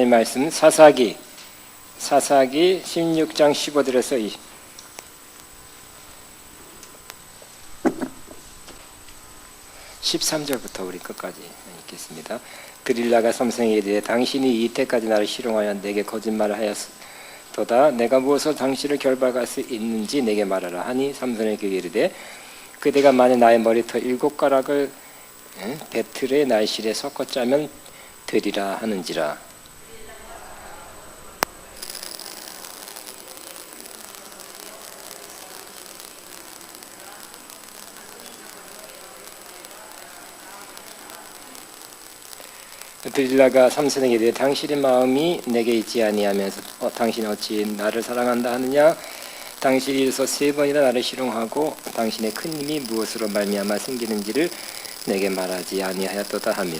하나님 말씀 사사기 16장 15절에서 13절부터 우리 끝까지 읽겠습니다. 드릴라가 삼손에게 이르되 당신이 이때까지 나를 실용하여 내게 거짓말을 하였도다. 내가 무엇으로 당신을 결박할 수 있는지 내게 말하라 하니 삼손에게 이르되 그대가 만일 나의 머리털 7가락을 배틀의 날실에 섞어 짜면 되리라 하는지라. 드릴라가 삼손에게 이르되 당신의 마음이 내게 있지 아니하면서 당신이 어찌 나를 사랑한다 하느냐. 당신이 이르서 3번이나 나를 실용하고 당신의 큰 힘이 무엇으로 말미암아 생기는지를 내게 말하지 아니하였도다 하며.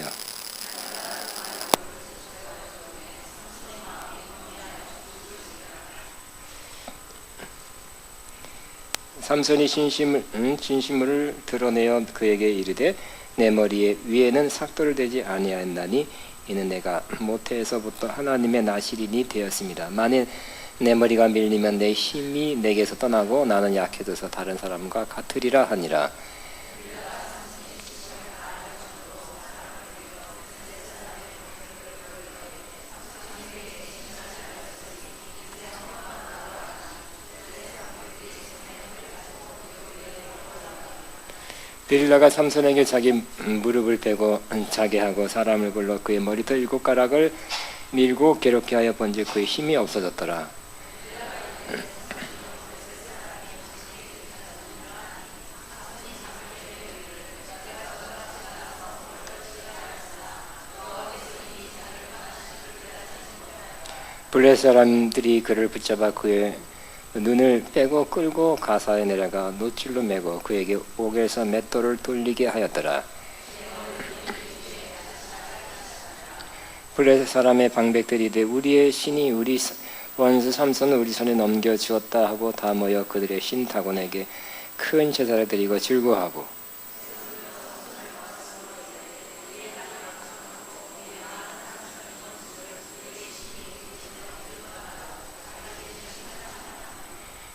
삼손이 진심을 드러내어 그에게 이르되 내 머리 위에는 삭도를 대지 아니하였나니 이는 내가 모태에서부터 하나님의 나실인이 되었습니다. 만일 내 머리가 밀리면 내 힘이 내게서 떠나고 나는 약해져서 다른 사람과 같으리라 하니라. 드릴라가 삼손에게 자기 무릎을 베고 자게 하고 사람을 불러 그의 머리털 7가락을 밀고 괴롭게 하여 본즉 그의 힘이 없어졌더라. 블레셋 사람들이 그를 붙잡아 그의 눈을 빼고 끌고 가사에 내려가 노줄로 매고 그에게 옥에서 맷돌을 돌리게 하였더라. 블레셋 사람의 방백들이 이르되 우리의 신이 우리 원수 삼손을 우리 손에 넘겨주었다 하고 다 모여 그들의 신 다곤에게 큰 제사를 드리고 즐거워하고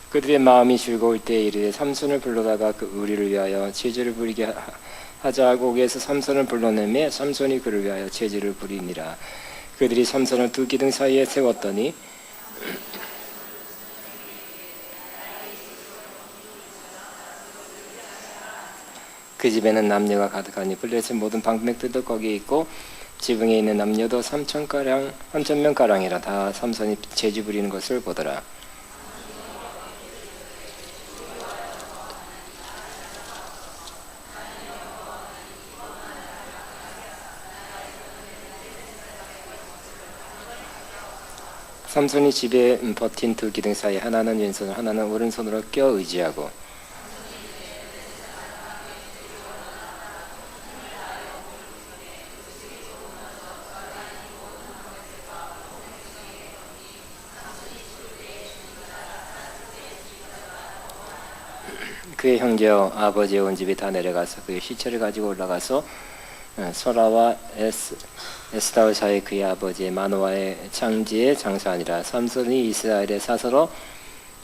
그들의 마음이 즐거울 때에 이르되 삼손을 불러다가 그 우리를 위하여 제주를 부리게 하자 하고 옥에서 삼손을 불러내매 삼손이 그를 위하여 제주를 부리니라. 그들이 삼손을 두 기둥 사이에 세웠더니 그 집에는 남녀가 가득하니 블레셋 모든 방백들도 거기에 있고 지붕에 있는 남녀도 3,000명가량이라 다 삼손이 제주 부리는 것을 보더라. 삼손이 집에 버틴 두 기둥 사이 하나는 왼손으로 하나는 오른손으로 껴 의지하고 그의 형제와 아버지의 온 집이 다 내려가서 그의 시체를 가지고 올라가서 소라와 에스다올 사이 그의 아버지의 마노아의 창지에 장사하니라. 삼손이 이스라엘의 사서로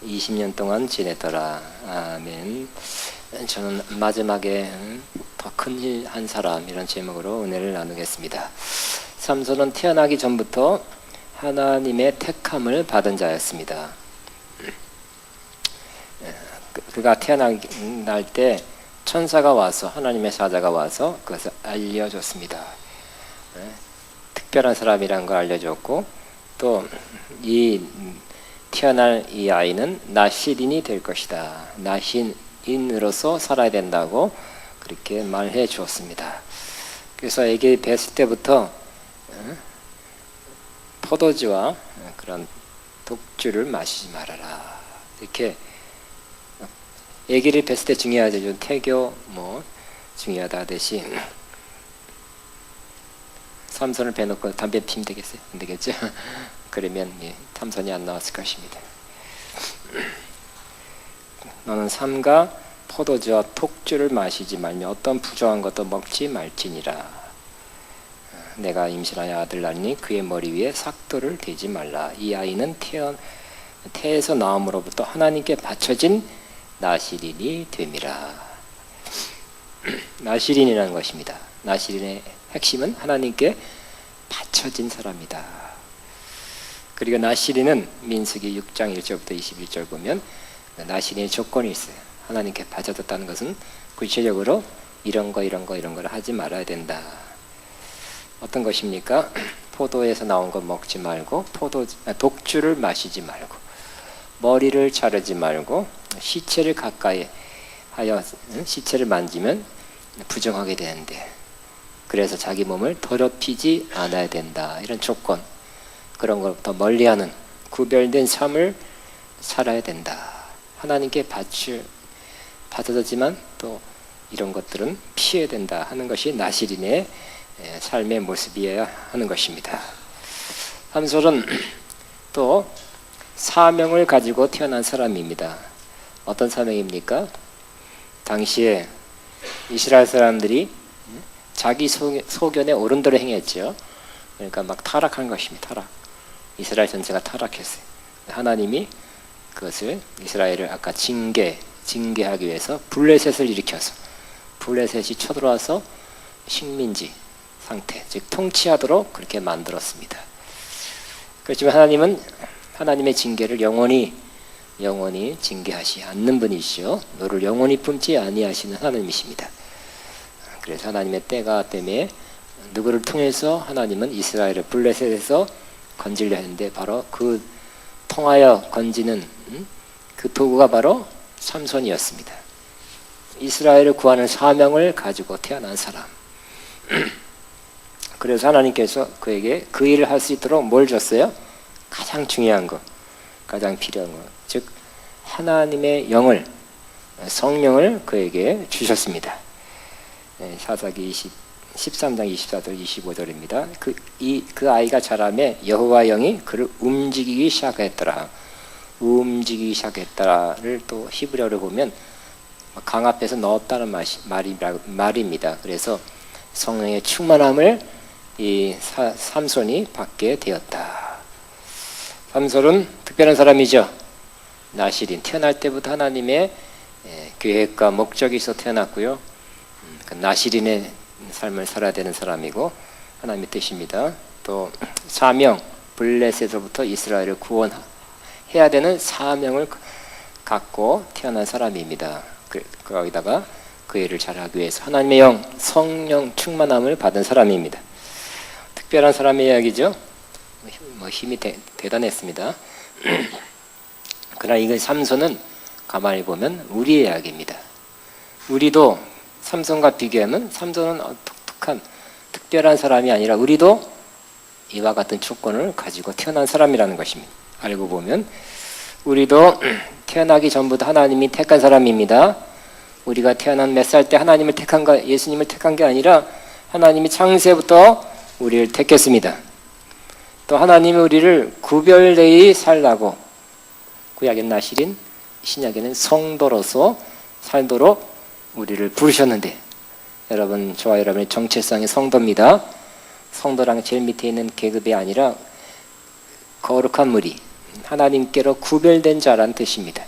20년 동안 지냈더라. 아멘. 저는 마지막에 더 큰 일 한 사람 이런 제목으로 은혜를 나누겠습니다. 삼손은 태어나기 전부터 하나님의 택함을 받은 자였습니다. 그가 태어날 때 천사가 와서 하나님의 사자가 와서 그것을 알려줬습니다. 특별한 사람이라는 걸 알려줬고 또 이 태어날 이 아이는 나실인이 될 것이다. 나신인으로서 살아야 된다고 그렇게 말해 주었습니다. 그래서 애기 뵀을 때부터 포도주와 그런 독주를 마시지 말아라. 이렇게 애기를 뵀을 때 중요하죠. 태교 중요하다 하듯이 삼손을 빼놓고 담배 피면 되겠어요? 안 되겠죠? 그러면 삼손이 안 나왔을 것입니다. 너는 삼가 포도주와 독주를 마시지 말며 어떤 부정한 것도 먹지 말지니라. 내가 임신하여 아들 낳으니 그의 머리 위에 삭도를 대지 말라. 이 아이는 태에서 나옴으로부터 하나님께 바쳐진 나시린이 됨이라. 나시린이라는 것입니다. 나시린의 핵심은 하나님께 바쳐진 사람이다. 그리고 나시린은 민수기 6장 1절부터 21절 보면 나시린의 조건이 있어요. 하나님께 바쳐졌다는 것은 구체적으로 이런 거를 하지 말아야 된다. 어떤 것입니까? 포도에서 나온 거 먹지 말고, 독주를 마시지 말고, 머리를 자르지 말고, 시체를 가까이 하여 시체를 만지면 부정하게 되는데, 그래서 자기 몸을 더럽히지 않아야 된다. 이런 조건, 그런 것부터 멀리하는 구별된 삶을 살아야 된다. 하나님께 바쳐졌지만 또 이런 것들은 피해야 된다 하는 것이 나시린의 삶의 모습이어야 하는 것입니다. 삼솔은 또 사명을 가지고 태어난 사람입니다. 어떤 사명입니까? 당시에 이스라엘 사람들이 자기 소견에 옳은 대로 행했죠. 그러니까 막 타락한 것입니다. 타락. 이스라엘 전체가 타락했어요. 하나님이 그것을 이스라엘을 아까 징계하기 위해서 블레셋을 일으켜서 블레셋이 쳐들어와서 식민지 상태, 즉 통치하도록 그렇게 만들었습니다. 그렇지만 하나님은 하나님의 징계를 영원히 징계하시 않는 분이시요 너를 영원히 품지 아니하시는 하나님이십니다. 그래서 하나님의 때가 때문에 누구를 통해서 하나님은 이스라엘을 블레셋에서 건지려 했는데 바로 그 통하여 건지는 그 도구가 바로 삼손이었습니다. 이스라엘을 구하는 사명을 가지고 태어난 사람. 그래서 하나님께서 그에게 그 일을 할 수 있도록 뭘 줬어요? 가장 중요한 것, 가장 필요한 것, 즉 하나님의 영을, 성령을 그에게 주셨습니다. 사사기 13장 24절 25절입니다. 그 아이가 자라매 여호와 영이 그를 움직이기 시작했더라. 움직이기 시작했더라를 또 히브리어로 보면 강 앞에서 넣었다는 말입니다. 그래서 성령의 충만함을 이 삼손이 받게 되었다. 삼손은 특별한 사람이죠. 나시린, 태어날 때부터 하나님의 계획과 목적이 있어 태어났고요. 그 나시린의 삶을 살아야 되는 사람이고 하나님의 뜻입니다. 또 사명, 블레셋으로부터 이스라엘을 구원해야 되는 사명을 갖고 태어난 사람입니다. 거기다가 그 일을 잘하기 위해서 하나님의 영, 성령 충만함을 받은 사람입니다. 특별한 사람의 이야기죠. 힘이 대단했습니다. 그러나 이 삼손은 가만히 보면 우리의 이야기입니다. 우리도 삼손과 비교하면 삼손은 독특한 특별한 사람이 아니라 우리도 이와 같은 조건을 가지고 태어난 사람이라는 것입니다. 알고 보면 우리도 태어나기 전부터 하나님이 택한 사람입니다. 우리가 태어난 몇 살 때 하나님을 택한가, 예수님을 택한 게 아니라 하나님이 창세부터 우리를 택했습니다. 또 하나님이 우리를 구별되이 살라고 구약엔 나시린, 신약에는 성도로서 살도록 우리를 부르셨는데, 여러분, 저와 여러분의 정체성이 성도입니다. 성도랑 제일 밑에 있는 계급이 아니라 거룩한 무리, 하나님께로 구별된 자라는 뜻입니다.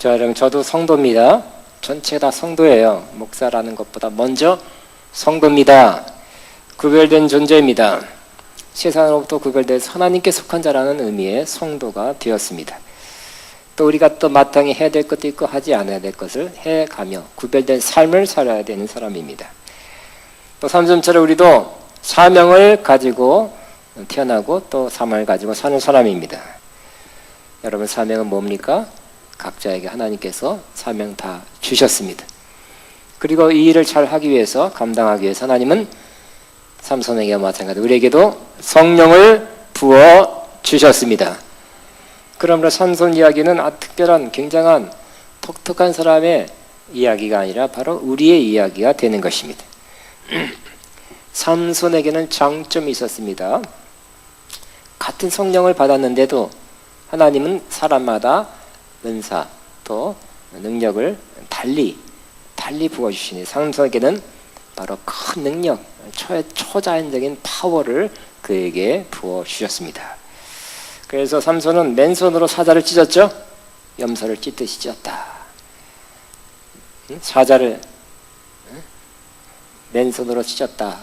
여러분, 저도 성도입니다. 전체 다 성도예요. 목사라는 것보다 먼저 성도입니다. 구별된 존재입니다. 세상으로부터 구별돼서 하나님께 속한 자라는 의미의 성도가 되었습니다. 또 우리가 또 마땅히 해야 될 것도 있고 하지 않아야 될 것을 해가며 구별된 삶을 살아야 되는 사람입니다. 또 삼손처럼 우리도 사명을 가지고 태어나고 또 사명을 가지고 사는 사람입니다. 여러분, 사명은 뭡니까? 각자에게 하나님께서 사명 다 주셨습니다. 그리고 이 일을 잘 하기 위해서, 감당하기 위해서 하나님은 삼손에게와 마찬가지로 우리에게도 성령을 부어 주셨습니다. 그러므로 삼손 이야기는 특별한, 굉장한, 독특한 사람의 이야기가 아니라 바로 우리의 이야기가 되는 것입니다. 삼손에게는 장점이 있었습니다. 같은 성령을 받았는데도 하나님은 사람마다 은사 또 능력을 달리 부어주시니 삼손에게는 바로 큰 능력, 초자연적인 파워를 그에게 부어 주셨습니다. 그래서 삼손은 맨손으로 사자를 찢었죠. 염소를 찢듯이 찢었다. 사자를 맨손으로 찢었다.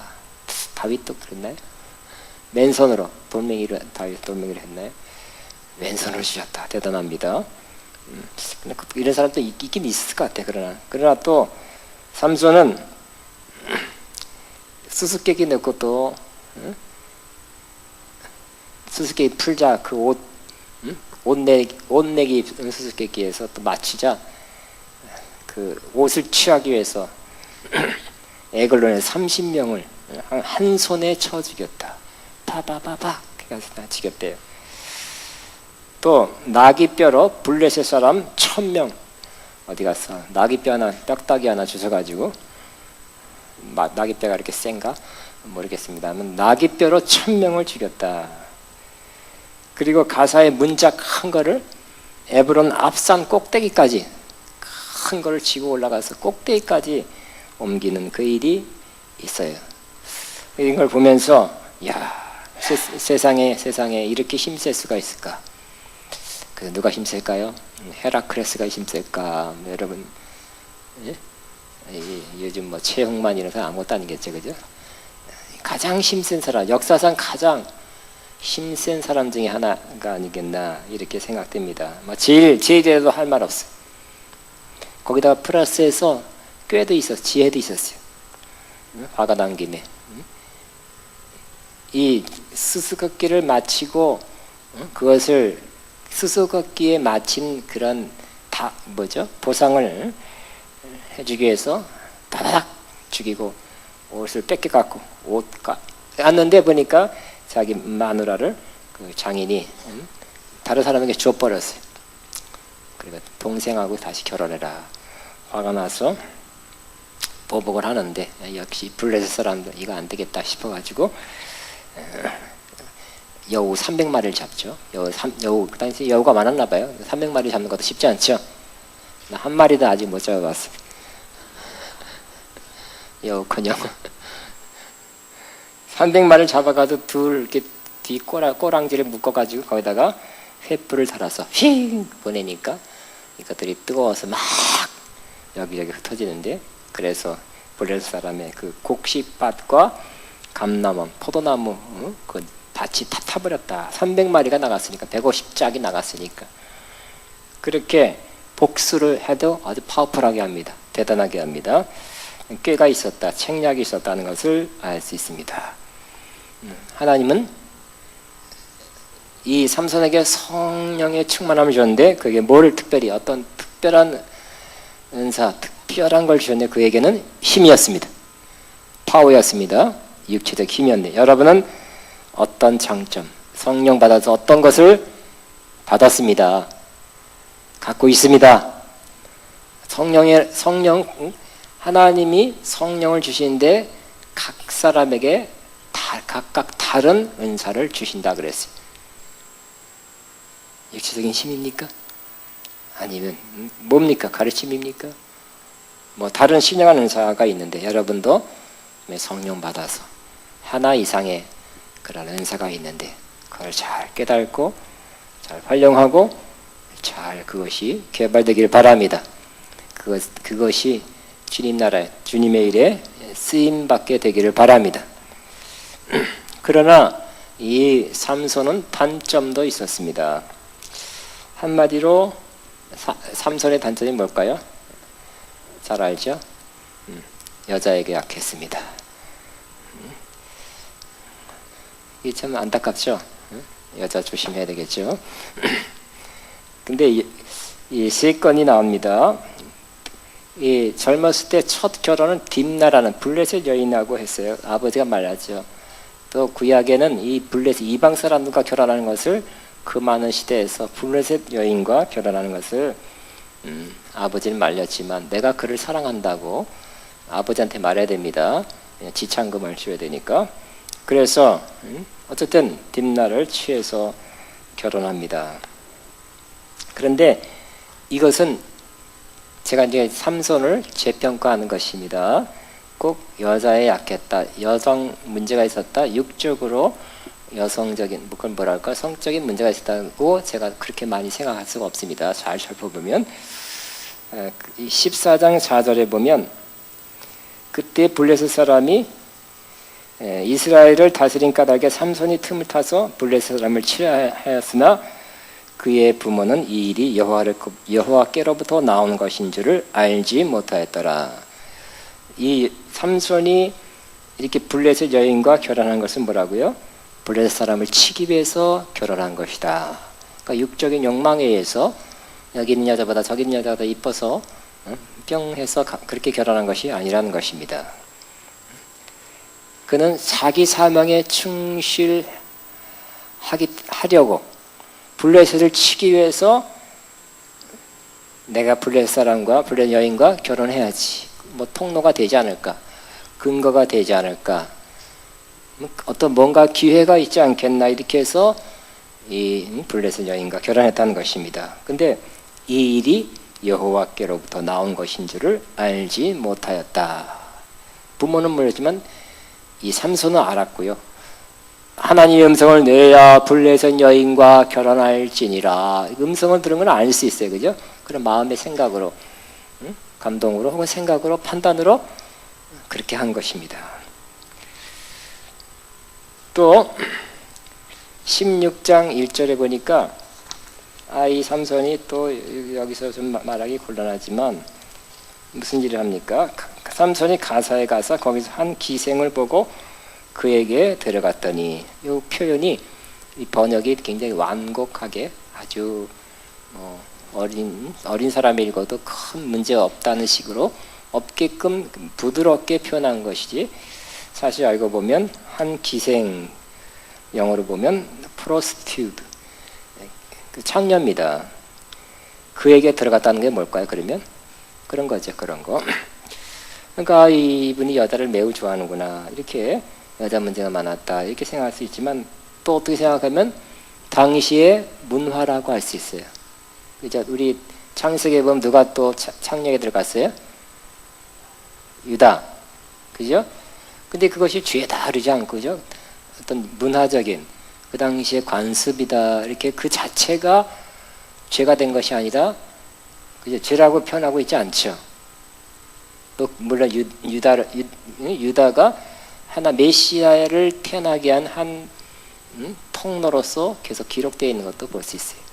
다윗도 그랬나요? 맨손으로 다윗 돌멩이를 했나요? 맨손으로 찢었다. 대단합니다. 이런 사람도 있긴 있을 것 같아. 그러나 또 삼손은 수수께끼 넣고 또 수수께끼 풀자 그 옷내기 수수께끼에서 또 맞추자 그 옷을 취하기 위해서 에글론의 30명을 한 손에 쳐 죽였다. 파바바바 해서 다 죽였대요. 또 나귀뼈로 블레셋 사람 1000명 어디 갔어? 나귀뼈 하나 뼈다귀 하나 주워가지고 나귀뼈가 이렇게 센가 모르겠습니다만 나귀뼈로 1000명을 죽였다. 그리고 가사의 문자 큰 거를 에브론 앞산 꼭대기까지 큰 거를 지고 올라가서 꼭대기까지 옮기는 그 일이 있어요. 이런 걸 보면서 야 세상에 이렇게 힘쓸 수가 있을까? 누가 힘쓸까요? 헤라클레스가 힘쓸까? 여러분 예? 요즘 뭐 최홍만 이런 사람 아무것도 아니겠죠, 그죠? 가장 힘센 사람, 역사상 가장 힘센 사람 중에 하나가 아니겠나 이렇게 생각됩니다. 제일에도 할 말 없어. 거기다가 플러스해서 꾀도 있었어, 지혜도 있었어요. 화가 난 김에 이 수수께끼를 마치고 그것을 수수께끼에 마친 그런 보상을 해주기 위해서 다다닥 죽이고 옷을 뺏겨갖고 왔는데 보니까 자기 마누라를 그 장인이 다른 사람에게 줘버렸어요. 그리고 동생하고 다시 결혼해라. 화가 나서 보복을 하는데 역시 블레셋 사람들 이거 안 되겠다 싶어가지고 여우 300마리를 잡죠. 여우 그 당시 여우가 많았나 봐요. 300마리 잡는 것도 쉽지 않죠. 나 한 마리도 아직 못 잡아봤어. 여우커녕 300마리를 잡아가지고 둘 이렇게 뒤 꼬랑지를 묶어가지고 거기다가 횃불을 달아서 휙 보내니까 이것들이 뜨거워서 막 여기저기 흩어지는데 그래서 블레셋 사람의 그 곡식밭과 감나무, 포도나무 그 밭이 다 타버렸다. 300마리가 나갔으니까 150짝이 나갔으니까 그렇게 복수를 해도 아주 파워풀하게 합니다. 대단하게 합니다. 꾀가 있었다, 책략이 있었다는 것을 알 수 있습니다. 하나님은 이 삼손에게 성령의 충만함을 주었는데 그게 뭘 특별히 어떤 특별한 은사, 특별한 걸 주었는데 그에게는 힘이었습니다. 파워였습니다. 육체적 힘이었네. 여러분은 어떤 장점, 성령 받아서 어떤 것을 받았습니다. 갖고 있습니다. 하나님이 성령을 주시는데 각 사람에게 각각 다른 은사를 주신다 그랬어요. 육체적인 힘입니까? 아니면 뭡니까? 가르침입니까? 뭐 다른 신령한 은사가 있는데 여러분도 성령 받아서 하나 이상의 그런 은사가 있는데 그걸 잘 깨닫고 잘 활용하고 잘 그것이 개발되길 바랍니다. 그것이 주님 나라에 주님의 일에 쓰임 받게 되기를 바랍니다. 그러나 이 삼손은 단점도 있었습니다. 한마디로 삼손의 단점이 뭘까요? 잘 알죠? 여자에게 약했습니다. 이게 참 안타깝죠? 여자 조심해야 되겠죠? 근데 이 세 건이 나옵니다. 이 젊었을 때 첫 결혼은 딥나라는 블레셋 여인하고 했어요. 아버지가 말하죠. 또 구약에는 이 블레셋 이방 사람들과 결혼하는 것을 그 많은 시대에서 블레셋 여인과 결혼하는 것을 아버지는 말렸지만 내가 그를 사랑한다고 아버지한테 말해야 됩니다. 지참금을 줘야 되니까. 그래서 어쨌든 딥나를 취해서 결혼합니다. 그런데 이것은 제가 이제 삼손을 재평가하는 것입니다. 꼭 여자에 약했다, 여성 문제가 있었다, 육적으로 여성적인 그건 뭐랄까 성적인 문제가 있었다고 제가 그렇게 많이 생각할 수가 없습니다. 잘 살펴보면 14장 4절에 보면 그때 블레셋 사람이 이스라엘을 다스린 까닭에 삼손이 틈을 타서 블레셋 사람을 치려 하였으나 그의 부모는 이 일이 여호와께로부터 나온 것인 줄을 알지 못하였더라. 이 삼손이 이렇게 블레셋 여인과 결혼한 것은 뭐라고요? 블레셋 사람을 치기 위해서 결혼한 것이다. 그러니까 육적인 욕망에 의해서 여기 있는 여자보다 저기 있는 여자가 더 이뻐서 뿅 해서 그렇게 결혼한 것이 아니라는 것입니다. 그는 자기 사명에 충실하려고 블레셋을 치기 위해서 내가 블레셋 사람과 블레셋 여인과 결혼해야지, 뭐 통로가 되지 않을까, 근거가 되지 않을까, 어떤 뭔가 기회가 있지 않겠나, 이렇게 해서 이 블레셋 여인과 결혼했다는 것입니다. 근데 이 일이 여호와께로부터 나온 것인 줄을 알지 못하였다. 부모는 모르지만 이 삼손은 알았고요. 하나님의 음성을 내야 블레셋 여인과 결혼할지니라. 음성을 들은 건 알 수 있어요, 그죠? 그런 마음의 생각으로, 감동으로 혹은 생각으로, 판단으로 그렇게 한 것입니다. 또 16장 1절에 보니까 이 삼손이 또 여기서 좀 말하기 곤란하지만 무슨 일을 합니까? 삼손이 가사에 가서 거기서 한 기생을 보고 그에게 데려갔더니, 이 표현이 이 번역이 굉장히 완곡하게 아주 어린 사람이 읽어도 큰 문제 없다는 식으로 없게끔 부드럽게 표현한 것이지, 사실 알고 보면 한 기생, 영어로 보면 prostitute, 그 창녀입니다. 그에게 들어갔다는 게 뭘까요? 그러면 그런 거죠, 그런 거. 그러니까 이분이 여자를 매우 좋아하는구나, 이렇게 여자 문제가 많았다, 이렇게 생각할 수 있지만 또 어떻게 생각하면 당시의 문화라고 할 수 있어요. 그죠? 우리 창세기에 보면 누가 또 창녀에 들어갔어요? 유다, 그죠? 근데 그것이 죄에 다르지 않고죠. 어떤 문화적인 그 당시의 관습이다, 이렇게 그 자체가 죄가 된 것이 아니라, 그죠? 죄라고 표현하고 있지 않죠. 또 물론 유다가 하나 메시아를 태어나게 한 통로로서 계속 기록되어 있는 것도 볼 수 있어요.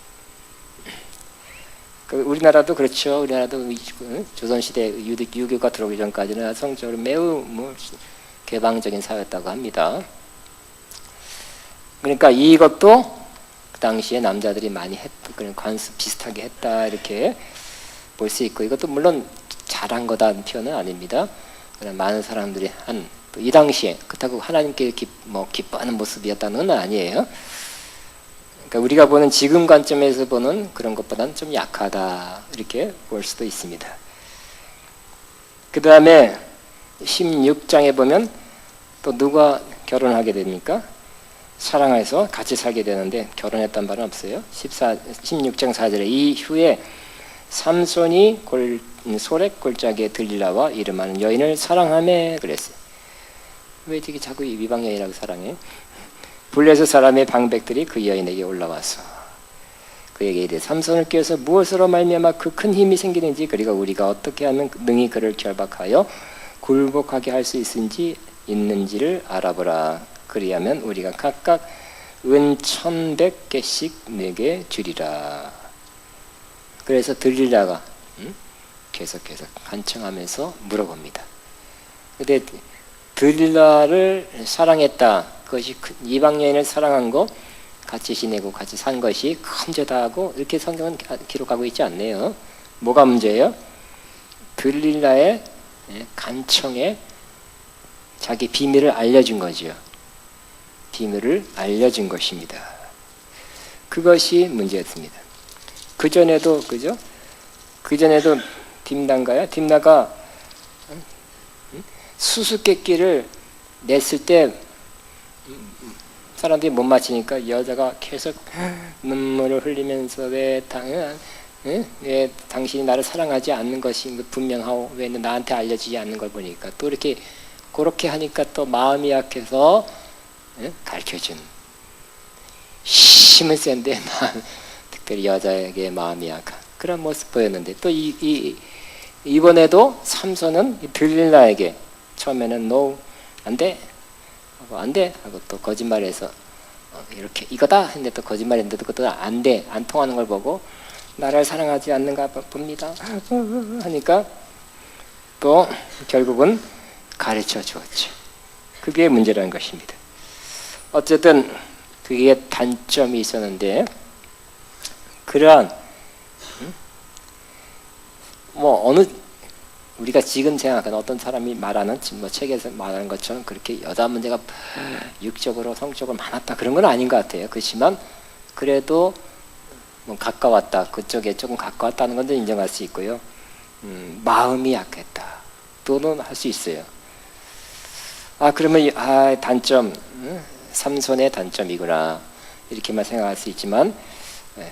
우리나라도 그렇죠. 우리나라도 조선시대 유교가 들어오기 전까지는 성적으로 매우 개방적인 사회였다고 합니다. 그러니까 이것도 그 당시에 남자들이 많이 그런 관습 비슷하게 했다, 이렇게 볼 수 있고, 이것도 물론 잘한 거다는 표현은 아닙니다. 그냥 많은 사람들이 이 당시에 그렇다고 하나님께 기뻐하는 모습이었다는 건 아니에요. 그러니까 우리가 보는 지금 관점에서 보는 그런 것보다는 좀 약하다, 이렇게 볼 수도 있습니다. 그 다음에 16장에 보면 또 누가 결혼하게 됩니까? 사랑해서 같이 살게 되는데 결혼했단 말은 없어요. 16장 4절에 이후에 삼손이 소렉 골짜기에 들릴라와 이름하는 여인을 사랑하며 그랬어요. 왜 이렇게 자꾸 이방 여인이라고 사랑해? 블레셋 사람의 방백들이 그 여인에게 올라와서 그에게 이르되 삼손을 꾀어서 무엇으로 말미암아 그 큰 힘이 생기는지, 그리고 우리가 어떻게 하면 능히 그를 결박하여 굴복하게 할 수 있는지를 알아보라. 그리하면 우리가 각각 은 1,100개씩 내게 주리라. 그래서 들릴라가 계속 간청하면서 물어봅니다. 근데 들릴라를 사랑했다, 그것이 이방 여인을 사랑한 거, 같이 지내고 같이 산 것이 큰 죄다 하고, 이렇게 성경은 기록하고 있지 않네요. 뭐가 문제예요? 들릴라의 간청에 자기 비밀을 알려준 거죠. 비밀을 알려준 것입니다. 그것이 문제였습니다. 그전에도, 그죠? 그전에도 딥나가 수수께끼를 냈을 때 사람들이 못 맞히니까 여자가 계속 눈물을 흘리면서 왜 왜 당신이 나를 사랑하지 않는 것이 분명하고 왜 나한테 알려지지 않는 걸 보니까 또 이렇게 그렇게 하니까 또 마음이 약해서 가르쳐준 힘은 센데 특별히 여자에게 마음이 약한 그런 모습 보였는데 또 이번에도 삼손은 들릴라에게 처음에는 no 안돼 하고 안돼 하고 또 거짓말해서 이렇게 이거다 했는데 또 거짓말했는데도 그것도 안돼 안 통하는 걸 보고 나를 사랑하지 않는가 봅니다 하니까 또 결국은 가르쳐 주었죠. 그게 문제라는 것입니다. 어쨌든 그게 단점이 있었는데 그러한 뭐 어느 우리가 지금 생각하는 어떤 사람이 말하는 뭐 책에서 말하는 것처럼 그렇게 여자 문제가 육적으로 성적으로 많았다 그런 건 아닌 것 같아요. 그렇지만 그래도 뭐 가까웠다 그쪽에 조금 가까웠다는 건 인정할 수 있고요. 마음이 약했다 또는 할 수 있어요. 그러면 단점 삼손의 단점이구나 이렇게만 생각할 수 있지만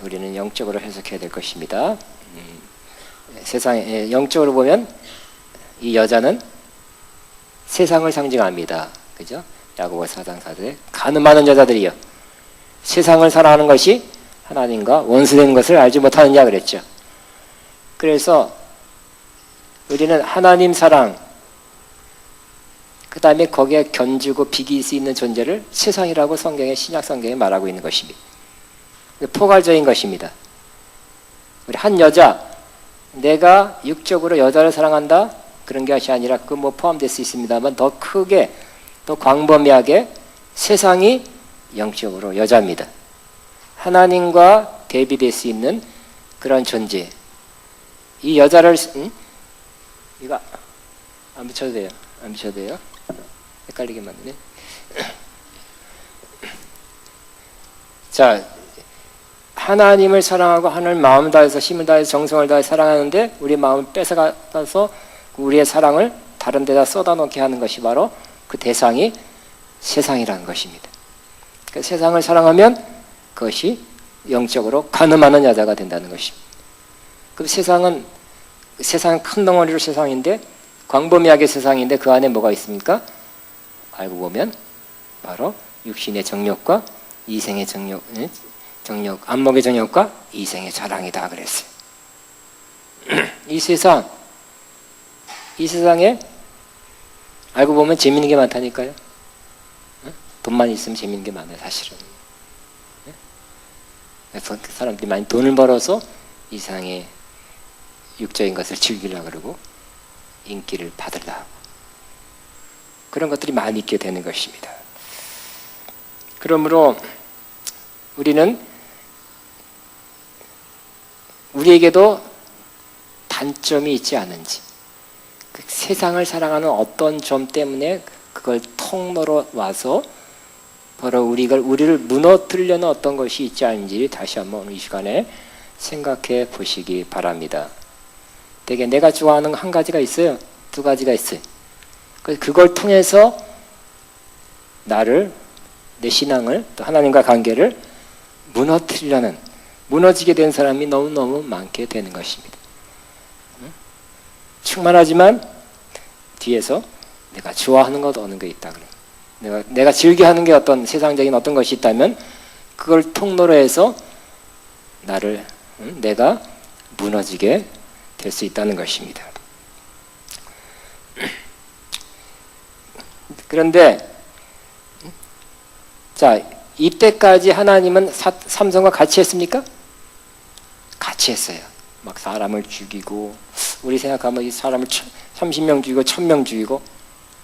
우리는 영적으로 해석해야 될 것입니다. 세상에 영적으로 보면 이 여자는 세상을 상징합니다. 그죠? 야고보서 4장 4절에 가늠하는 여자들이요 세상을 사랑하는 것이 하나님과 원수된 것을 알지 못하는 자 그랬죠. 그래서 우리는 하나님 사랑 그 다음에 거기에 견주고 비길 수 있는 존재를 세상이라고 신약 성경에 말하고 있는 것입니다. 포괄적인 것입니다. 우리 한 여자 내가 육적으로 여자를 사랑한다 그런 것이 아니라 그 뭐 포함될 수 있습니다만 더 크게 더 광범위하게 세상이 영적으로 여자입니다. 하나님과 대비될 수 있는 그런 존재. 이 여자를 이거 안 붙여도 돼요. 안 붙여도 돼요. 헷갈리게 만드네. 자, 하나님을 사랑하고 하나님 마음을 다해서 힘을 다해서 정성을 다해서 사랑하는데 우리 마음을 뺏어가서 우리의 사랑을 다른 데다 쏟아놓게 하는 것이 바로 그 대상이 세상이라는 것입니다. 그러니까 세상을 사랑하면 그것이 영적으로 가늠하는 여자가 된다는 것입니다. 그럼 세상은 큰 덩어리로 세상인데 광범위하게 세상인데 그 안에 뭐가 있습니까? 알고 보면 바로 육신의 정욕과 이생의 정욕, 안목의 정욕과 이생의 자랑이다 그랬어요. 이 세상에 알고 보면 재밌는 게 많다니까요. 돈만 있으면 재밌는 게 많아요, 사실은. 그래서 그 사람들이 많이 돈을 벌어서 이 세상에 육적인 것을 즐기려고 그러고 인기를 받으려고 하고 그런 것들이 많이 있게 되는 것입니다. 그러므로 우리에게도 단점이 있지 않은지 그 세상을 사랑하는 어떤 점 때문에 그걸 통로로 와서 바로 우리를 무너뜨리려는 어떤 것이 있지 않은지 다시 한번 이 시간에 생각해 보시기 바랍니다. 되게 내가 좋아하는 한 가지가 있어요. 두 가지가 있어요. 그걸 통해서 내 신앙을 또 하나님과 관계를 무너지게 된 사람이 너무너무 많게 되는 것입니다. 충만하지만 뒤에서 내가 좋아하는 것 어느 게 있다 그래. 내가 즐겨하는 게 어떤 세상적인 어떤 것이 있다면 그걸 통로로 해서 내가 무너지게 될 수 있다는 것입니다. 그런데 자, 이때까지 하나님은 삼손과 같이 했습니까? 같이 했어요. 막 사람을 죽이고 우리 생각하면 이 사람을 30명 죽이고 1000명 죽이고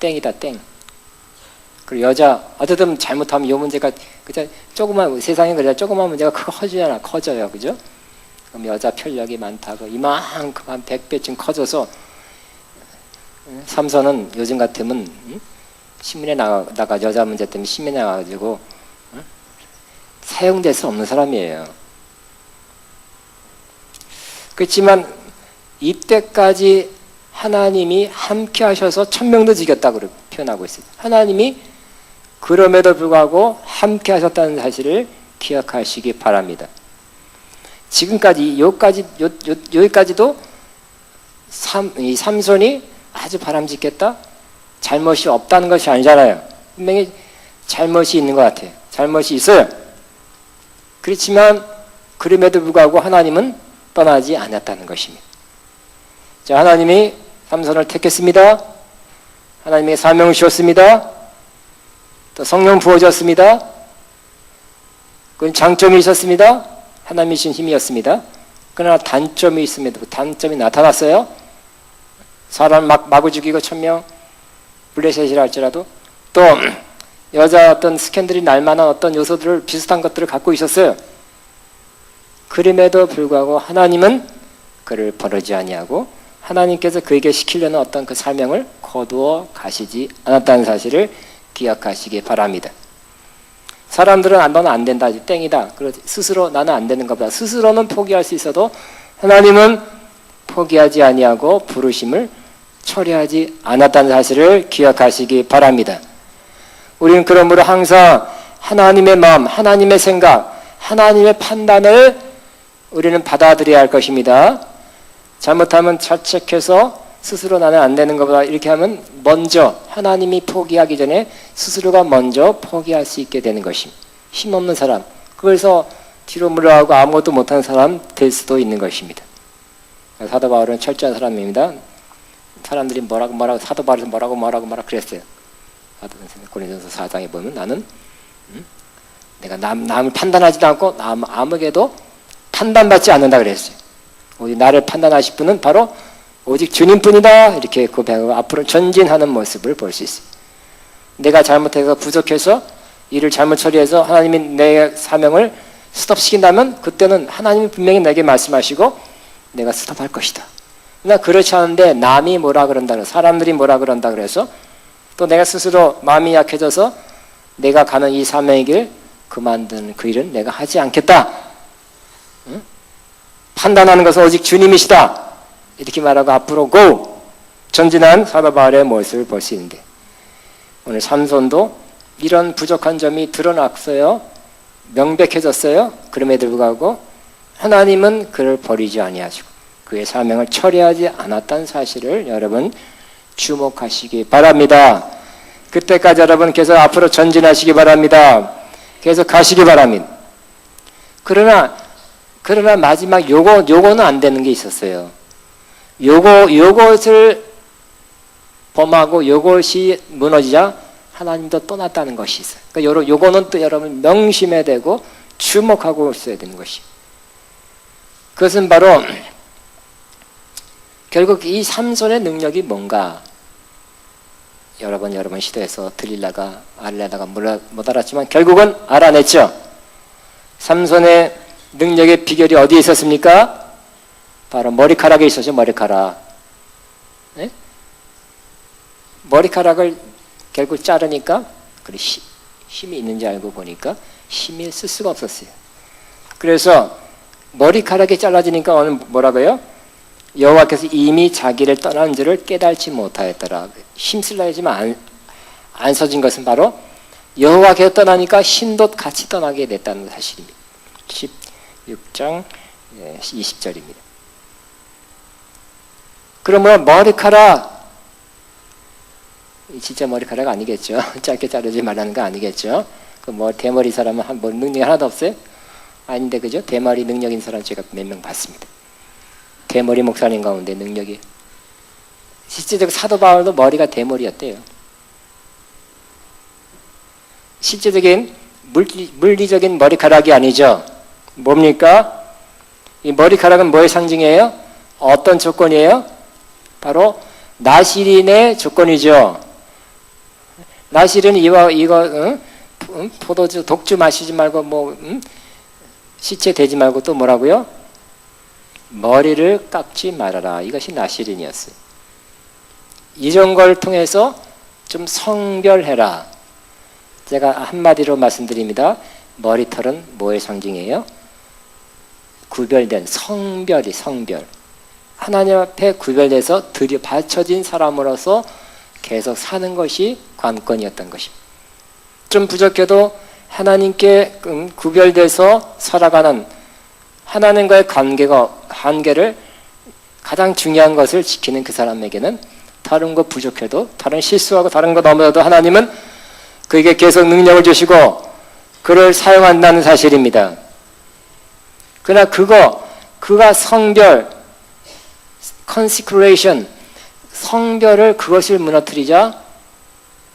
땡이다 땡. 그리고 여자 어쨌든 잘못하면 이 문제가 그죠? 조그만 세상에 그래 조그만 문제가 커져요, 그죠? 그럼 여자 편력이 많다고 이만큼 한 100배쯤 커져서 삼손은 요즘 같으면 신문에 나가 여자 문제 때문에 신문에 나가가지고 사용될 수 없는 사람이에요. 그렇지만 이때까지 하나님이 함께 하셔서 1000명도 죽였다고 표현하고 있어요. 하나님이 그럼에도 불구하고 함께 하셨다는 사실을 기억하시기 바랍니다. 지금까지 여기까지도 이 삼손이 아주 바람직했다, 잘못이 없다는 것이 아니잖아요. 분명히 잘못이 있는 것 같아요. 잘못이 있어요. 그렇지만 그럼에도 불구하고 하나님은 떠나지 않았다는 것입니다. 자, 하나님이 삼손을 택했습니다. 하나님의 사명을 주었습니다. 또 성령 부어졌습니다. 그건 장점이 있었습니다. 하나님이 주신 힘이었습니다. 그러나 단점이 있습니다. 그 단점이 나타났어요. 사람 마구 죽이고 1000명 블레셋이라 할지라도 또 여자 어떤 스캔들이 날만한 어떤 요소들을 비슷한 것들을 갖고 있었어요. 그럼에도 불구하고 하나님은 그를 버리지 아니하고 하나님께서 그에게 시키려는 어떤 그 사명을 거두어 가시지 않았다는 사실을 기억하시기 바랍니다. 사람들은 너는 안 된다, 땡이다. 스스로 나는 안 되는 것보다 스스로는 포기할 수 있어도 하나님은 포기하지 아니하고 부르심을 처리하지 않았다는 사실을 기억하시기 바랍니다. 우리는 그러므로 항상 하나님의 마음, 하나님의 생각, 하나님의 판단을 우리는 받아들여야 할 것입니다. 잘못하면 자책해서 스스로 나는 안 되는 것보다 이렇게 하면 먼저 하나님이 포기하기 전에 스스로가 먼저 포기할 수 있게 되는 것입니다. 힘없는 사람, 그래서 뒤로 물러가고 아무것도 못하는 사람 될 수도 있는 것입니다. 사도 바울은 철저한 사람입니다. 사람들이 뭐라고 사도 바울에서 뭐라고 그랬어요. 사도 고린도서 4장에 보면 나는 내가 남을 판단하지도 않고 아무에게도 판단받지 않는다 그랬어요. 오직 나를 판단하실 분은 바로 오직 주님뿐이다, 이렇게 고백하고 앞으로 전진하는 모습을 볼 수 있어요. 내가 잘못해서 부족해서 일을 잘못 처리해서 하나님이 내 사명을 스톱시킨다면 그때는 하나님이 분명히 내게 말씀하시고 내가 스톱할 것이다. 그러나 그렇지 않은데 남이 뭐라 그런다, 사람들이 뭐라 그런다 그래서 또 내가 스스로 마음이 약해져서 내가 가는 이 사명의 길 그만두는 그 일은 내가 하지 않겠다. 응? 판단하는 것은 오직 주님이시다. 이렇게 말하고 앞으로 고! 전진한 사도 바울의 모습을 볼 수 있는데 오늘 삼손도 이런 부족한 점이 드러났어요. 명백해졌어요. 그럼에도 불구하고 하나님은 그를 버리지 아니하시고 그의 사명을 처리하지 않았다는 사실을 여러분 주목하시기 바랍니다. 그때까지 여러분 계속 앞으로 전진하시기 바랍니다. 계속 가시기 바랍니다. 그러나 마지막 요거는 안 되는 게 있었어요. 요것을 범하고 요것이 무너지자 하나님도 떠났다는 것이 있어요. 그러니까 요거는 또 여러분 명심해야 되고 주목하고 있어야 되는 것이. 그것은 바로 결국 이 삼손의 능력이 뭔가 여러분 시도해서 들리다가 알려다가 못 알았지만 결국은 알아냈죠. 삼손의 능력의 비결이 어디에 있었습니까? 바로 머리카락에 있었죠. 머리카락. 네? 머리카락을 결국 자르니까 힘이 있는지 알고 보니까 힘이 쓸 수가 없었어요. 그래서 머리카락이 잘라지니까 오늘 뭐라고요? 여호와께서 이미 자기를 떠난 줄을 깨달지 못하였더라. 힘쓸라 하지만 안 써진 것은 바로 여호와께서 떠나니까 신도 같이 떠나게 됐다는 사실입니다. 16장 20절입니다. 그러면 머리카락, 진짜 머리카락 아니겠죠. 짧게 자르지 말라는 거 아니겠죠. 대머리 사람은 능력이 하나도 없어요? 아닌데, 그죠? 대머리 능력 있는 사람 제가 몇 명 봤습니다. 대머리 목사님 가운데 능력이. 실제적으로 사도 바울도 머리가 대머리였대요. 실제적인 물리적인 머리카락이 아니죠. 뭡니까? 이 머리카락은 뭐의 상징이에요? 어떤 조건이에요? 바로 나시린의 조건이죠. 나시린 이거 포도주 독주 마시지 말고 시체 대지 말고 또 뭐라고요? 머리를 깎지 말아라. 이것이 나시린이었어요. 이런 걸 통해서 좀 성별해라. 제가 한마디로 말씀드립니다. 머리털은 뭐의 상징이에요? 구별된 성별. 하나님 앞에 구별돼서 들이받쳐진 사람으로서 계속 사는 것이 관건이었던 것입니다. 좀 부족해도 하나님께 구별돼서 살아가는 하나님과의 관계를 가장 중요한 것을 지키는 그 사람에게는 다른 거 부족해도, 다른 실수하고 다른 거 넘어도 하나님은 그에게 계속 능력을 주시고 그를 사용한다는 사실입니다. 그러나 그가 성별, consecration, 성별을 그것을 무너뜨리자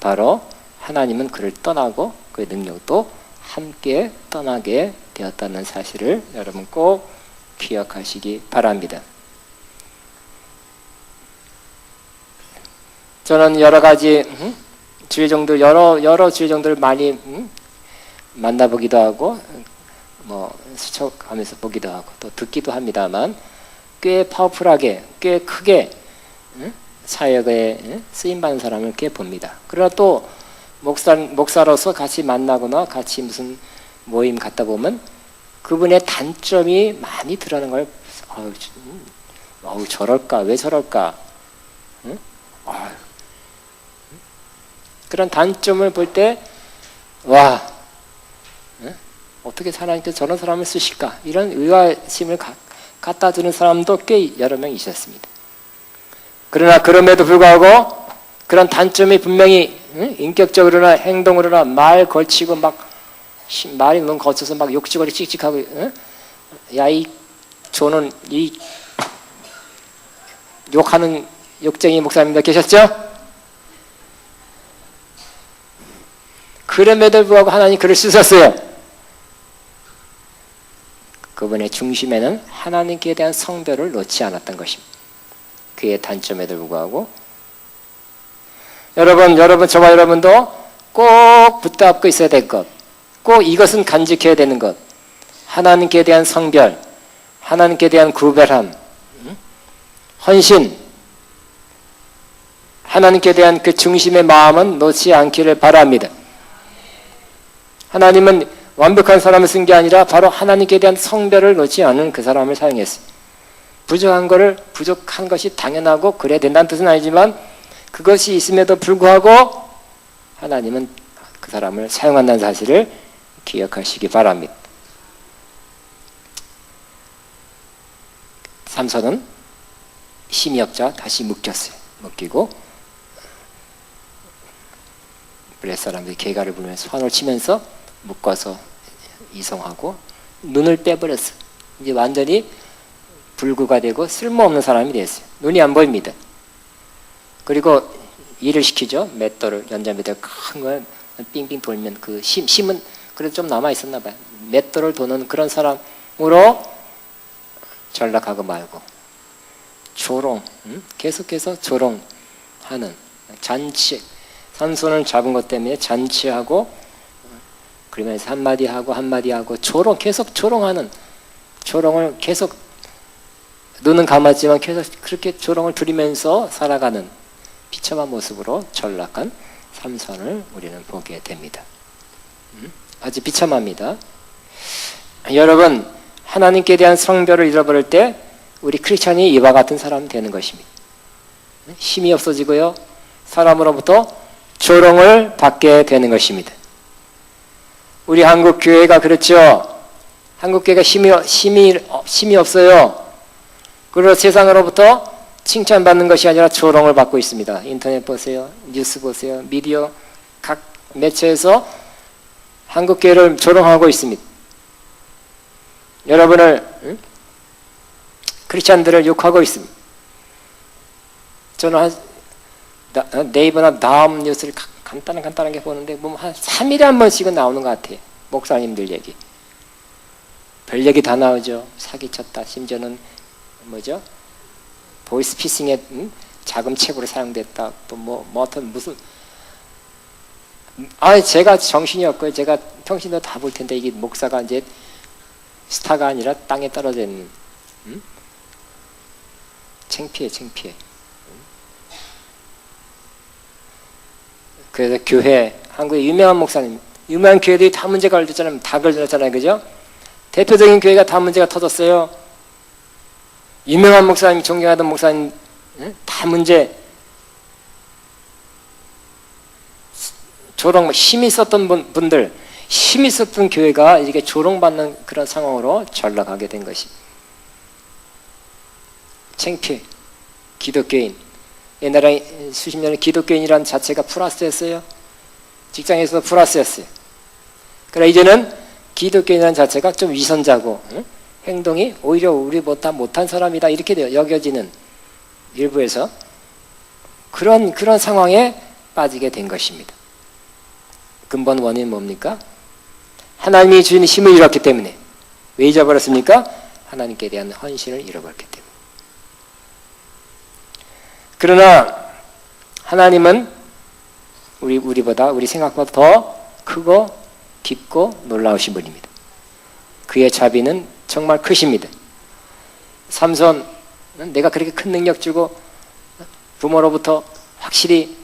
바로 하나님은 그를 떠나고 그의 능력도 함께 떠나게 되었다는 사실을 여러분 꼭 기억하시기 바랍니다. 저는 여러 가지 주의종들, 여러 주의종들을 많이 만나보기도 하고 수척하면서 보기도 하고 또 듣기도 합니다만 꽤 파워풀하게, 꽤 크게 사역에 쓰임받는 사람을 꽤 봅니다. 그러나 또 목사로서 같이 만나거나 같이 무슨 모임 갔다 보면 그분의 단점이 많이 드러나는 걸 저럴까? 왜 저럴까? 그런 단점을 볼 때 와, 어떻게 하나님께서 저런 사람을 쓰실까? 이런 의아심을 갖다 주는 사람도 꽤 여러 명 있었습니다. 그러나 그럼에도 불구하고 그런 단점이 분명히 인격적으로나 행동으로나 말 걸치고 말이 너무 거쳐서 욕지거리 찍찍하고 야 이 저는 이 욕하는 욕쟁이 목사님들 계셨죠? 그럼에도 불구하고 하나님 그를 쓰셨어요. 그분의 중심에는 하나님께 대한 성별을 놓지 않았던 것입니다. 그의 단점에도 불구하고 여러분 저와 여러분도 꼭 붙잡고 있어야 될 것, 꼭 이것은 간직해야 되는 것, 하나님께 대한 성별, 하나님께 대한 구별함, 헌신, 하나님께 대한 그 중심의 마음은 놓지 않기를 바랍니다. 하나님은 완벽한 사람을 쓴 게 아니라 바로 하나님께 대한 성별을 놓지 않은 그 사람을 사용했어요. 부족한 것이 당연하고 그래야 된다는 뜻은 아니지만 그것이 있음에도 불구하고 하나님은 그 사람을 사용한다는 사실을 기억하시기 바랍니다. 삼손은 힘이 없자 다시 묶였어요. 묶이고 블레 사람들이 개가를 부르면서 환호를 치면서 묶어서 이송하고 눈을 빼버렸어요. 이제 완전히 불구가 되고 쓸모없는 사람이 됐어요. 눈이 안 보입니다. 그리고 일을 시키죠. 맷돌을 연자맷돌 큰 걸 빙빙 돌면 그 힘은 그래도 좀 남아 있었나 봐요. 맷돌을 도는 그런 사람으로 전락하고 말고 조롱, 계속해서 조롱하는 잔치, 삼손을 잡은 것 때문에 잔치하고 그러면서 한마디 하고 계속 조롱하는, 조롱을 계속 눈은 감았지만 계속 그렇게 조롱을 들이면서 살아가는 비참한 모습으로 전락한 삼손을 우리는 보게 됩니다. 아주 비참합니다. 여러분, 하나님께 대한 성별을 잃어버릴 때 우리 크리스찬이 이와 같은 사람 되는 것입니다. 힘이 없어지고요, 사람으로부터 조롱을 받게 되는 것입니다. 우리 한국 교회가 그렇죠. 한국 교회가 힘이 없어요. 그리고 세상으로부터 칭찬받는 것이 아니라 조롱을 받고 있습니다. 인터넷 보세요. 뉴스 보세요. 미디어 각 매체에서 한국 교회를 조롱하고 있습니다. 여러분을 크리스찬들을 욕하고 있습니다. 저는 네이버나 다음 뉴스를 간단하게 보는데 보면 한 3일에 한 번씩은 나오는 것 같아요. 목사님들 얘기. 별 얘기 다 나오죠. 사기쳤다. 심지어는 뭐죠? 보이스피싱에 자금책으로 사용됐다. 또 어떤 무슨 제가 정신이 없고요. 제가 평신도 다 볼 텐데 이게 목사가 이제 스타가 아니라 땅에 떨어져 있는 창피해. 그래서 교회, 한국의 유명한 목사님, 유명한 교회들이 다 문제가 걸렸잖아요. 다 걸렸잖아요. 그죠? 대표적인 교회가 다 문제가 터졌어요. 유명한 목사님, 존경하던 목사님, 다 문제. 조롱, 힘이 있었던 분들, 힘 있었던 교회가 이게 조롱받는 그런 상황으로 전락하게 된 것이. 창피해. 기독교인. 옛날에 수십 년에 기독교인이라는 자체가 플러스였어요. 직장에서도 플러스였어요. 그러나 이제는 기독교인이라는 자체가 좀 위선자고, 응? 행동이 오히려 우리보다 못한 사람이다 이렇게 여겨지는 일부에서 그런 상황에 빠지게 된 것입니다. 근본 원인은 뭡니까? 하나님이 주신 힘을 잃었기 때문에. 왜 잊어버렸습니까? 하나님께 대한 헌신을 잃어버렸기 때문에. 그러나 하나님은 우리보다 우리 생각보다 더 크고 깊고 놀라우신 분입니다. 그의 자비는 정말 크십니다. 삼손은 내가 그렇게 큰 능력 주고 부모로부터 확실히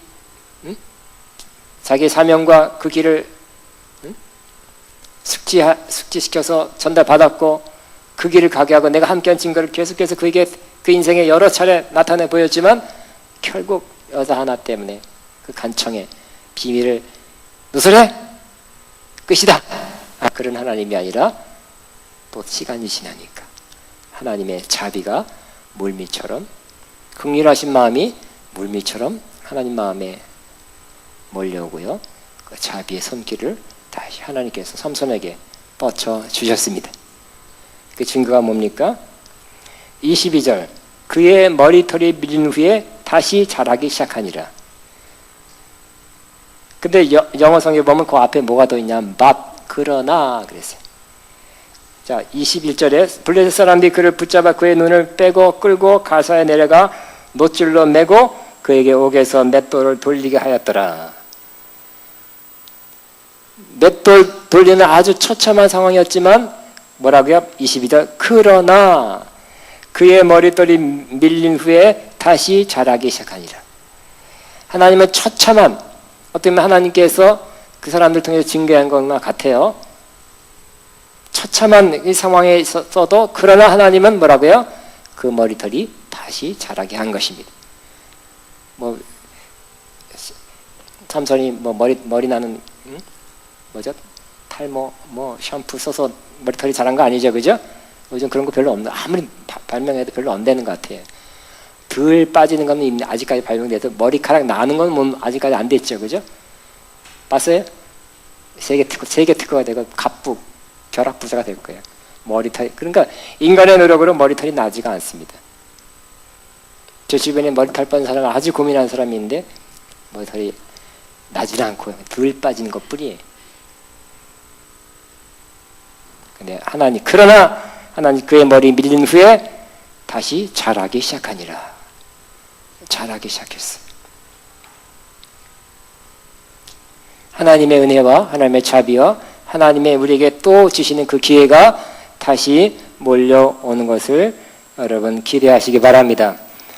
자기의 사명과 그 길을 숙지시켜서 전달받았고 그 길을 가게 하고 내가 함께한 증거를 계속해서 그에게 그 인생에 여러 차례 나타내 보였지만 결국 여자 하나 때문에 그 간청의 비밀을 누설해 끝이다. 그런 하나님이 아니라 또 시간이 지나니까 하나님의 자비가 물미처럼 긍휼하신 마음이 물미처럼 하나님 마음에 몰려오고요. 그 자비의 손길을 다시 하나님께서 삼손에게 뻗쳐 주셨습니다. 그 증거가 뭡니까? 22절 그의 머리털이 밀린 후에 다시 자라기 시작하니라. 근데 영어 성경에 보면 그 앞에 뭐가 더 있냐? 그러나 그랬어요. 자, 21절에 블레셋 사람들이 그를 붙잡아 그의 눈을 빼고 끌고 가사에 내려가 노줄로 매고 그에게 옥에서 맷돌을 돌리게 하였더라. 맷돌 돌리는 아주 처참한 상황이었지만 뭐라고요? 22절 그러나 그의 머리털이 밀린 후에 다시 자라기 시작하니라. 하나님은 처참한 어떻게 보면 하나님께서 그 사람들 통해서 증거한 것과 같아요. 처참한 이 상황에 있어도 그러나 하나님은 뭐라고요? 그 머리털이 다시 자라게 한 것입니다. 뭐 삼손이 뭐 머리 나는 뭐죠? 탈모 샴푸 써서 머리털이 자란 거 아니죠, 그죠? 요즘 그런 거 별로 없는 아무리 발명해도 별로 안 되는 것 같아요. 덜 빠지는 건 아직까지 발명돼도 머리카락 나는 건 뭐 아직까지 안 됐죠, 그죠? 봤어요? 세계 특허가 되고 결합 부자가 될 거예요. 머리털 그러니까 인간의 노력으로 머리털이 나지가 않습니다. 제 주변에 머리털 빠진 사람 아주 고민하는 사람이 있는데 머리털이 나지는 않고 덜 빠지는 것 뿐이에요. 근데 그러나 하나님 그의 머리 밀린 후에 다시 자라기 시작하니라. 자라기 시작했어요. 하나님의 은혜와 하나님의 자비와 하나님의 우리에게 또 주시는 그 기회가 다시 몰려오는 것을 여러분 기대하시기 바랍니다.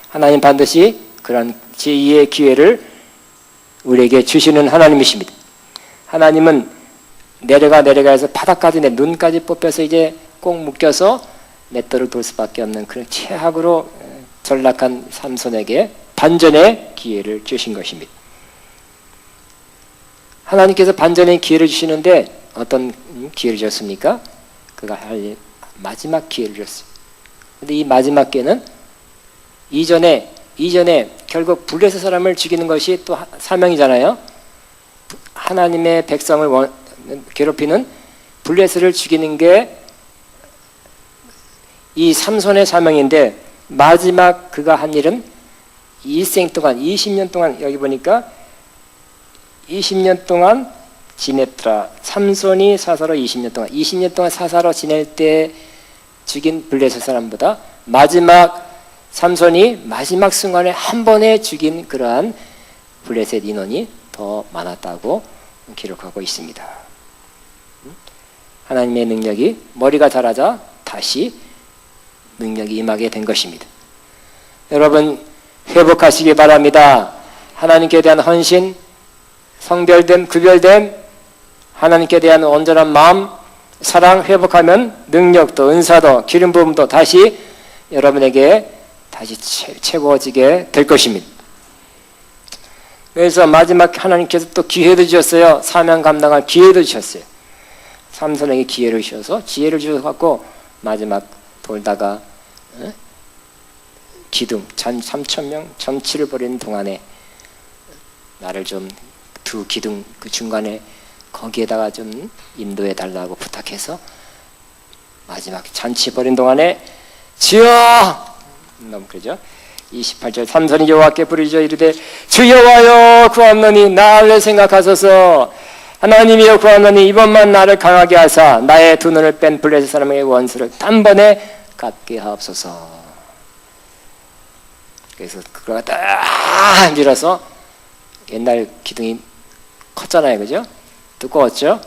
하나님 반드시 그런 제2의 기회를 우리에게 주시는 하나님이십니다. 하나님은 내려가서 바닥까지 내 눈까지 뽑혀서 이제 꼭 묶여서 맷돌을 돌 수밖에 없는 그런 최악으로 전락한 삼손에게 반전의 기회를 주신 것입니다. 하나님께서 반전의 기회를 주시는데 어떤 기회를 주셨습니까? 그가 할 마지막 기회를 주셨어요. 근데 이 마지막 기회는 이전에 결국 블레셋 사람을 죽이는 것이 또 사명이잖아요. 하나님의 백성을 괴롭히는 블레셋을 죽이는 게 이 삼손의 사명인데 마지막 그가 한 일은 일생 동안 20년 동안 여기 보니까 20년 동안 지냈더라. 삼손이 사사로 20년 동안 사사로 지낼 때 죽인 블레셋 사람보다 삼손이 마지막 순간에 한 번에 죽인 그러한 블레셋 인원이 더 많았다고 기록하고 있습니다. 하나님의 능력이 머리가 자라자 다시 능력이 임하게 된 것입니다. 여러분 회복하시기 바랍니다. 하나님께 대한 헌신, 성별됨, 구별됨, 하나님께 대한 온전한 마음, 사랑 회복하면 능력도 은사도 기름 부음도 다시 여러분에게 다시 채워지게 될 것입니다. 그래서 마지막 하나님께서 또 기회도 주셨어요. 사명 감당할 기회도 주셨어요. 삼손에게 기회를 주셔서 지혜를 주셔서 마지막 돌다가 기둥 3,000명 전치를 버리는 동안에 나를 좀 두 기둥 그 중간에 거기에다가 좀 인도해 달라고 부탁해서 마지막 잔치 버린 동안에 주여! 너무 그러죠? 28절 삼손이 여호와께 부르짖어 이르되 주 여호와여 구하노니 나를 생각하소서. 하나님이여 구하노니 이번만 나를 강하게 하사 나의 두 눈을 뺀 블레셋 사람의 원수를 단번에 갚게 하옵소서. 그래서 그걸 딱 밀어서 옛날 기둥이 컸잖아요, 그죠? 두꺼웠죠?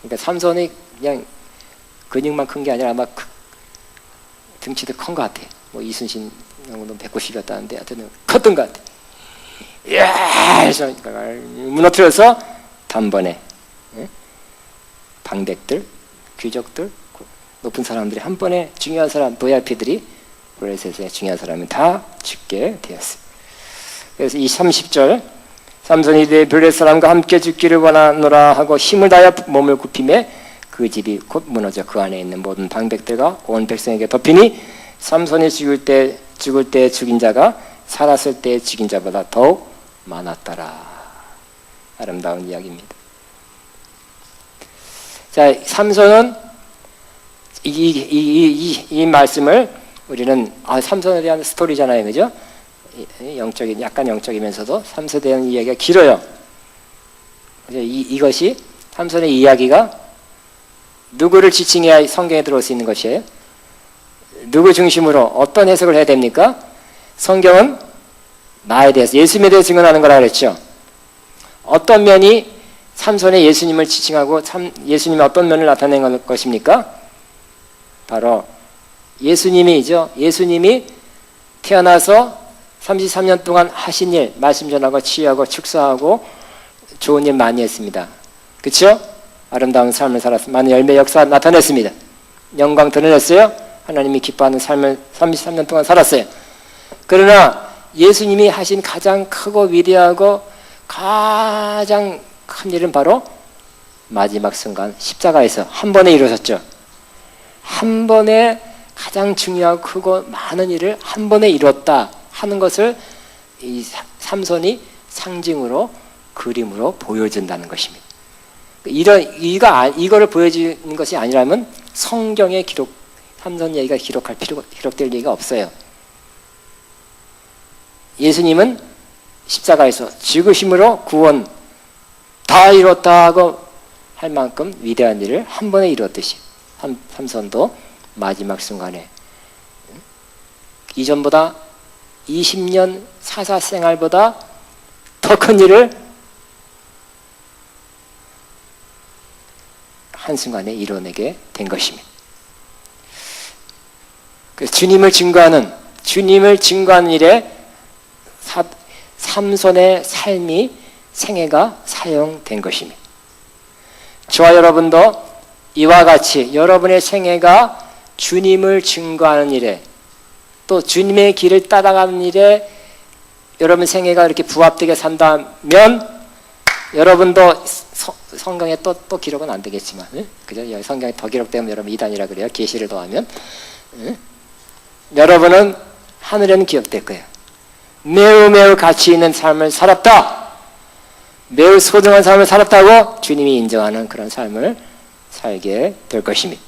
그러니까 삼손이 그냥 근육만 큰 게 아니라 아마 등치도 큰 것 같아. 뭐 이순신 정도는 190이었다는데 하여튼 컸던 것 같아. 이야! 해서 무너뜨려서 단번에 방백들, 귀족들, 높은 사람들이 한 번에 중요한 사람, VIP들이 블레셋의 중요한 사람이 다 죽게 되었어요. 그래서 이 30절 삼손이 내 블레셋 사람과 함께 죽기를 원하노라 하고 힘을 다하여 몸을 굽히매 그 집이 곧 무너져 그 안에 있는 모든 방백들과 온 백성에게 덮이니 삼손이 죽을 때 죽인 자가 살았을 때 죽인 자보다 더욱 많았더라. 아름다운 이야기입니다. 자, 삼손은 이 말씀을 우리는 삼손에 대한 스토리잖아요, 그죠? 약간 영적이면서도 삼손에 대한 이야기가 길어요. 이것이 삼손의 이야기가 누구를 지칭해야 성경에 들어올 수 있는 것이에요? 누구 중심으로 어떤 해석을 해야 됩니까? 성경은 나에 대해서 예수님에 대해서 증언하는 거라 그랬죠. 어떤 면이 삼손의 예수님을 지칭하고 예수님의 어떤 면을 나타낸 것입니까? 바로 예수님이죠. 예수님이 태어나서 33년 동안 하신 일, 말씀 전하고 치유하고 축사하고 좋은 일 많이 했습니다. 그렇죠? 아름다운 삶을 살았습니다. 많은 열매 역사 나타냈습니다. 영광 드러냈어요. 하나님이 기뻐하는 삶을 33년 동안 살았어요. 그러나 예수님이 하신 가장 크고 위대하고 가장 큰 일은 바로 마지막 순간 십자가에서 한 번에 이루어졌죠. 한 번에 가장 중요하고 크고 많은 일을 한 번에 이뤘다 하는 것을 이 삼손이 상징으로 그림으로 보여준다는 것입니다. 이거를 보여주는 것이 아니라면 성경의 삼손 얘기가 기록될 얘기가 없어요. 예수님은 십자가에서 죽으심으로 구원 다 이뤘다고 할 만큼 위대한 일을 한 번에 이뤘듯이 삼손도 마지막 순간에 이전보다 20년 사사 생활보다 더 큰 일을 한순간에 이뤄내게 된 것입니다. 주님을 증거하는 일에 삼손의 삶이 생애가 사용된 것입니다. 저와 여러분도 이와 같이 여러분의 생애가 주님을 증거하는 일에 또 주님의 길을 따라가는 일에 여러분 생애가 이렇게 부합되게 산다면 여러분도 성경에 또 기록은 안 되겠지만 그죠? 성경에 더 기록되면 여러분 이단이라 그래요. 계시를 더하면 여러분은 하늘에는 기억될 거예요. 매우 가치 있는 삶을 살았다. 매우 소중한 삶을 살았다고 주님이 인정하는 그런 삶을 살게 될 것입니다.